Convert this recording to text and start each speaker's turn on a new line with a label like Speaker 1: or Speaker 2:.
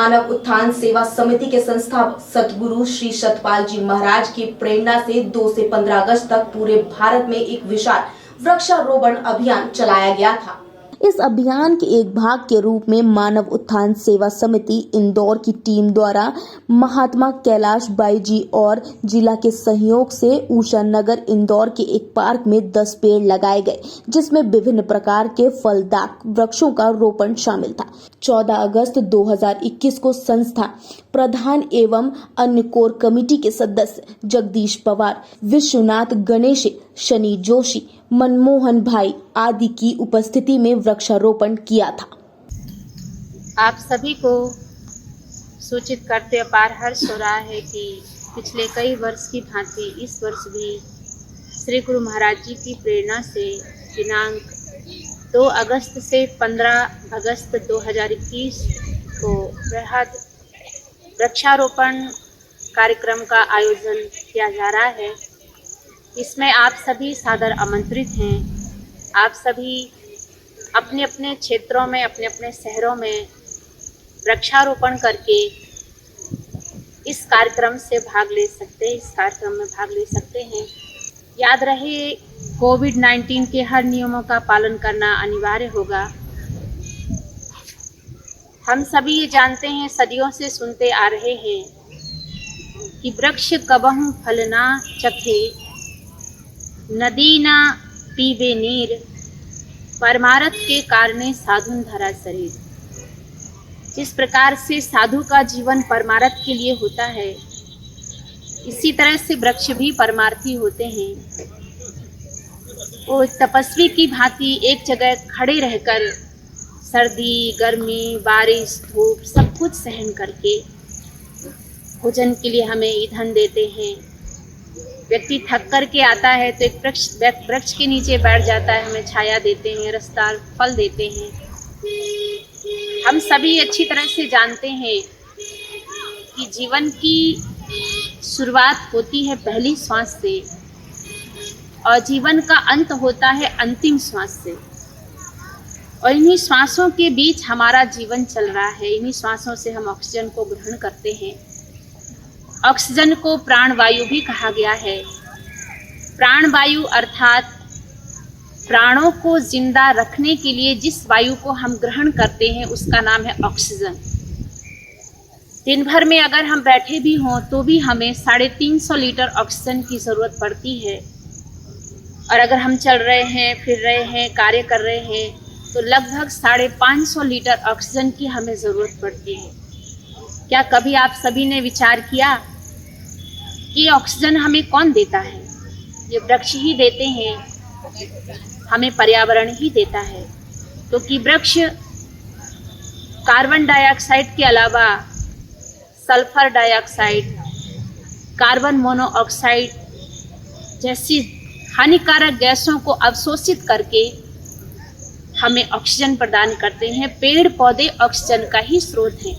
Speaker 1: मानव उत्थान सेवा समिति के संस्थापक सतगुरु श्री सतपाल जी महाराज की प्रेरणा से 2 से 15 अगस्त तक पूरे भारत में एक विशाल वृक्षारोपण अभियान चलाया गया था। इस अभियान के एक भाग के रूप में मानव उत्थान सेवा समिति इंदौर की टीम द्वारा महात्मा कैलाश बाई जी और जिला के सहयोग से ऊषा नगर इंदौर के एक पार्क में 10 पेड़ लगाए गए, जिसमें विभिन्न प्रकार के फलदायक वृक्षों का रोपण शामिल था। 14 अगस्त 2021 को संस्था प्रधान एवं अन्य कोर कमेटी के सदस्य जगदीश पवार, विश्वनाथ गणेश, शनि जोशी, मनमोहन भाई आदि की उपस्थिति में वृक्षारोपण किया था।
Speaker 2: आप सभी को सूचित करते अपार हर्ष हो रहा है कि पिछले कई वर्ष की भांति इस वर्ष भी श्री गुरु महाराज जी की प्रेरणा से दिनांक 2 अगस्त से 15 अगस्त 2021 को बृहद वृक्षारोपण कार्यक्रम का आयोजन किया जा रहा है। इसमें आप सभी सादर आमंत्रित हैं। आप सभी अपने अपने क्षेत्रों में, अपने अपने शहरों में वृक्षारोपण करके इस कार्यक्रम से भाग ले सकते हैं, इस कार्यक्रम में भाग ले सकते हैं। याद रहे, कोविड-19 के हर नियमों का पालन करना अनिवार्य होगा। हम सभी ये जानते हैं, सदियों से सुनते आ रहे हैं कि वृक्ष कबहु फल ना चखे, नदी ना पीबे नीर, परमारथ के कारणे साधुन धरा शरीर। जिस प्रकार से साधु का जीवन परमारथ के लिए होता है, इसी तरह से वृक्ष भी परमार्थी होते हैं। वो तपस्वी की भांति एक जगह खड़े रहकर सर्दी, गर्मी, बारिश, धूप सब कुछ सहन करके भोजन के लिए हमें ईंधन देते हैं। व्यक्ति थक कर के आता है तो एक वृक्ष के नीचे बैठ जाता है, हमें छाया देते हैं, रसदार फल देते हैं। हम सभी अच्छी तरह से जानते हैं कि जीवन की शुरुआत होती है पहली श्वास से और जीवन का अंत होता है अंतिम श्वास से, और इन्हीं श्वासों के बीच हमारा जीवन चल रहा है। इन्हीं श्वासों से हम ऑक्सीजन को ग्रहण करते हैं। ऑक्सीजन को प्राणवायु भी कहा गया है। प्राणवायु अर्थात प्राणों को जिंदा रखने के लिए जिस वायु को हम ग्रहण करते हैं उसका नाम है ऑक्सीजन। दिन भर में अगर हम बैठे भी हों तो भी हमें 350 लीटर ऑक्सीजन की ज़रूरत पड़ती है, और अगर हम चल रहे हैं, फिर रहे हैं, कार्य कर रहे हैं तो लगभग 550 लीटर ऑक्सीजन की हमें ज़रूरत पड़ती है। क्या कभी आप सभी ने विचार किया कि ऑक्सीजन हमें कौन देता है? ये वृक्ष ही देते हैं, हमें पर्यावरण ही देता है। तो कि वृक्ष कार्बन डाइऑक्साइड के अलावा सल्फर डाइऑक्साइड, कार्बन मोनोऑक्साइड जैसी हानिकारक गैसों को अवशोषित करके हमें ऑक्सीजन प्रदान करते हैं। पेड़ पौधे ऑक्सीजन का ही स्रोत हैं।